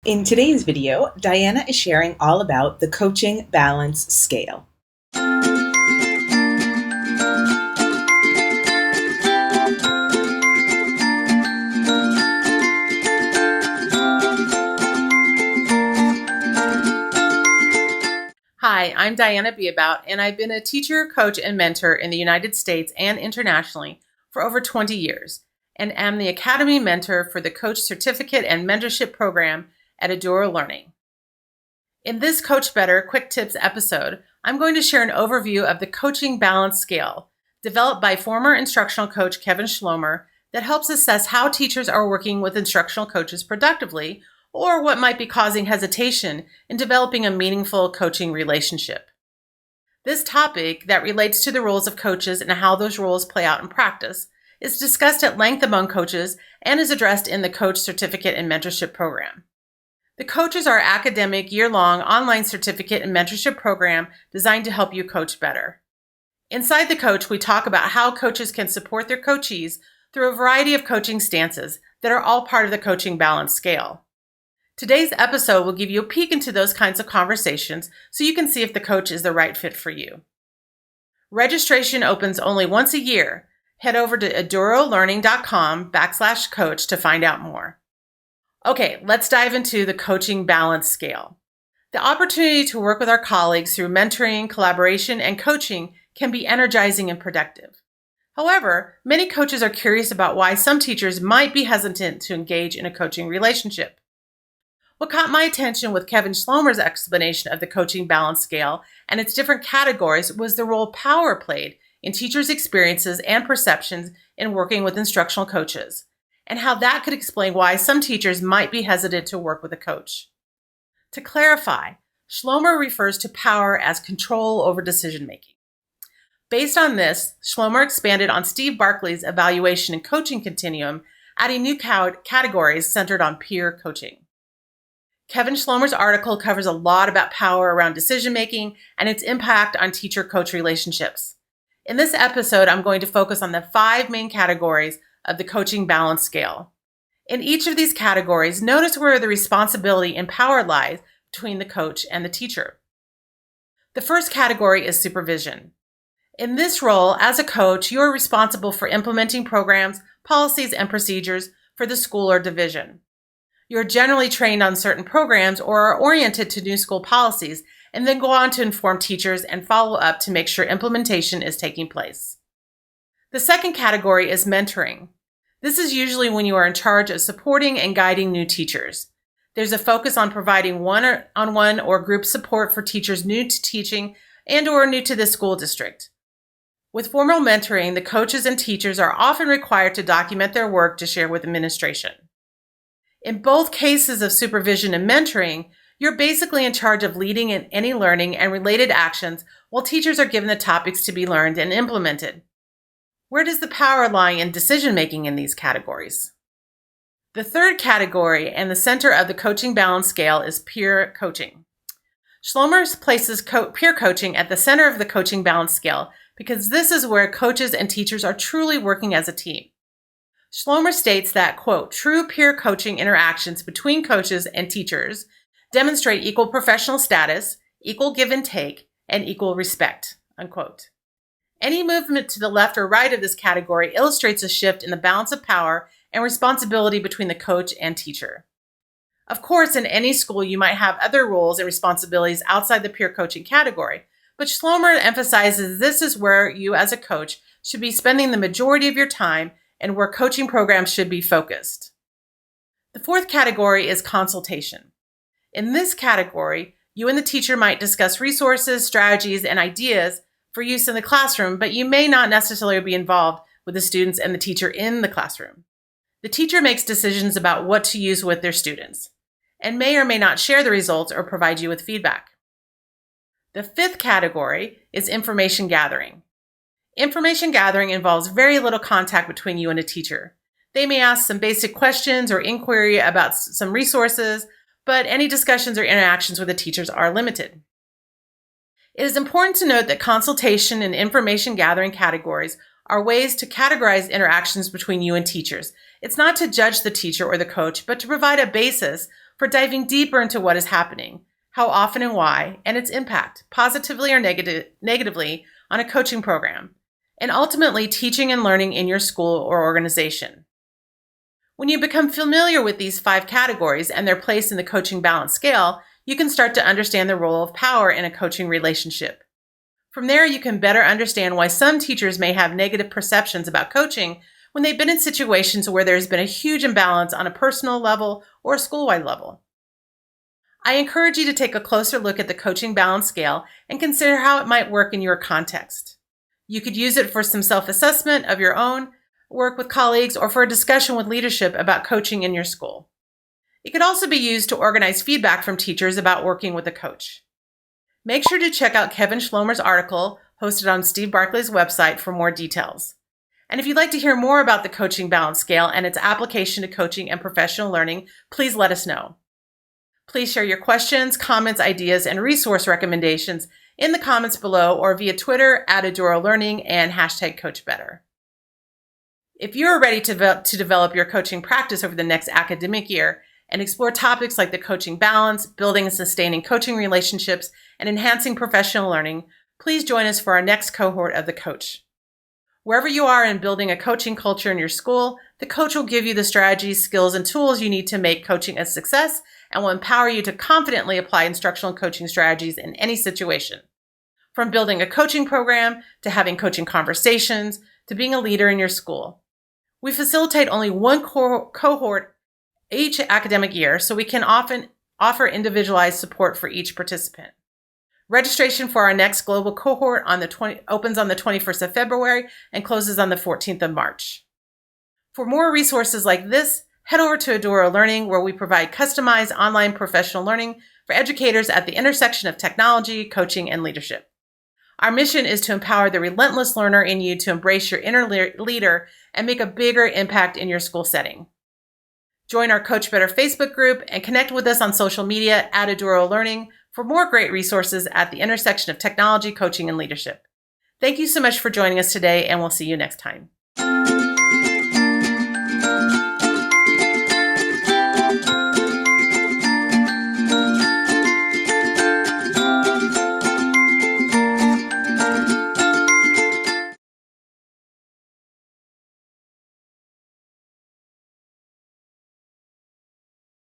In today's video, Diana is sharing all about the coaching balance scale. Hi, I'm Diana Beabout, and I've been a teacher, coach, and mentor in the United States and internationally for over 20 years, and am the Academy Mentor for the Coach Certificate and Mentorship Program at Eduro Learning. In this Coach Better QuickTips episode, I'm going to share an overview of the coaching balance scale developed by former instructional coach Kevin Schlomer that helps assess how teachers are working with instructional coaches productively or what might be causing hesitation in developing a meaningful coaching relationship. This topic that relates to the roles of coaches and how those roles play out in practice is discussed at length among coaches and is addressed in the Coach Certificate and Mentorship Program. The Coaches are academic, year-long online certificate and mentorship program designed to help you coach better. Inside the Coach, we talk about how coaches can support their coachees through a variety of coaching stances that are all part of the coaching balance scale. Today's episode will give you a peek into those kinds of conversations so you can see if the coach is the right fit for you. Registration opens only once a year. Head over to edurolearning.com/coach to find out more. Okay, let's dive into the coaching balance scale. The opportunity to work with our colleagues through mentoring, collaboration, and coaching can be energizing and productive. However, many coaches are curious about why some teachers might be hesitant to engage in a coaching relationship. What caught my attention with Kevin Schlomer's explanation of the coaching balance scale and its different categories was the role power played in teachers' experiences and perceptions in working with instructional coaches, and how that could explain why some teachers might be hesitant to work with a coach. To clarify, Schlomer refers to power as control over decision-making. Based on this, Schlomer expanded on Steve Barkley's evaluation and coaching continuum, adding new categories centered on peer coaching. Kevin Schlomer's article covers a lot about power around decision-making and its impact on teacher-coach relationships. In this episode, I'm going to focus on the 5 main categories of the coaching balance scale. In each of these categories, notice where the responsibility and power lies between the coach and the teacher. The first category is supervision. In this role, as a coach, you are responsible for implementing programs, policies, and procedures for the school or division. You are generally trained on certain programs or are oriented to new school policies and then go on to inform teachers and follow up to make sure implementation is taking place. The second category is mentoring. This is usually when you are in charge of supporting and guiding new teachers. There's a focus on providing one-on-one or group support for teachers new to teaching and or new to the school district. With formal mentoring, the coaches and teachers are often required to document their work to share with administration. In both cases of supervision and mentoring, you're basically in charge of leading in any learning and related actions while teachers are given the topics to be learned and implemented. Where does the power lie in decision-making in these categories? The third category and the center of the coaching balance scale is peer coaching. Schlomer places peer coaching at the center of the coaching balance scale because this is where coaches and teachers are truly working as a team. Schlomer states that, quote, true peer coaching interactions between coaches and teachers demonstrate equal professional status, equal give and take, and equal respect, unquote. Any movement to the left or right of this category illustrates a shift in the balance of power and responsibility between the coach and teacher. Of course, in any school, you might have other roles and responsibilities outside the peer coaching category, but Schlomer emphasizes this is where you as a coach should be spending the majority of your time and where coaching programs should be focused. The fourth category is consultation. In this category, you and the teacher might discuss resources, strategies, and ideas for use in the classroom, but you may not necessarily be involved with the students and the teacher in the classroom. The teacher makes decisions about what to use with their students, and may or may not share the results or provide you with feedback. The fifth category is information gathering. Information gathering involves very little contact between you and a teacher. They may ask some basic questions or inquiry about some resources, but any discussions or interactions with the teachers are limited. It is important to note that consultation and information gathering categories are ways to categorize interactions between you and teachers. It's not to judge the teacher or the coach, but to provide a basis for diving deeper into what is happening, how often and why, and its impact, positively or negatively, on a coaching program, and ultimately teaching and learning in your school or organization. When you become familiar with these 5 categories and their place in the coaching balance scale, you can start to understand the role of power in a coaching relationship. From there, you can better understand why some teachers may have negative perceptions about coaching when they've been in situations where there's been a huge imbalance on a personal level or a school-wide level. I encourage you to take a closer look at the coaching balance scale and consider how it might work in your context. You could use it for some self-assessment of your own work with colleagues or for a discussion with leadership about coaching in your school. It could also be used to organize feedback from teachers about working with a coach. Make sure to check out Kevin Schlomer's article hosted on Steve Barclay's website for more details. And if you'd like to hear more about the coaching balance scale and its application to coaching and professional learning, please let us know. Please share your questions, comments, ideas, and resource recommendations in the comments below or via Twitter @Eduro Learning and #coachbetter. If you're ready to develop your coaching practice over the next academic year and explore topics like the coaching balance, building and sustaining coaching relationships, and enhancing professional learning, please join us for our next cohort of The Coach. Wherever you are in building a coaching culture in your school, the coach will give you the strategies, skills, and tools you need to make coaching a success and will empower you to confidently apply instructional coaching strategies in any situation. From building a coaching program, to having coaching conversations, to being a leader in your school. We facilitate only one cohort each academic year, so we can often offer individualized support for each participant. Registration for our next global cohort opens on the 21st of February and closes on the 14th of March. For more resources like this, head over to Eduro Learning, where we provide customized online professional learning for educators at the intersection of technology, coaching, and leadership. Our mission is to empower the relentless learner in you to embrace your inner leader and make a bigger impact in your school setting. Join our Coach Better Facebook group and connect with us on social media @Eduro Learning for more great resources at the intersection of technology, coaching, and leadership. Thank you so much for joining us today, and we'll see you next time.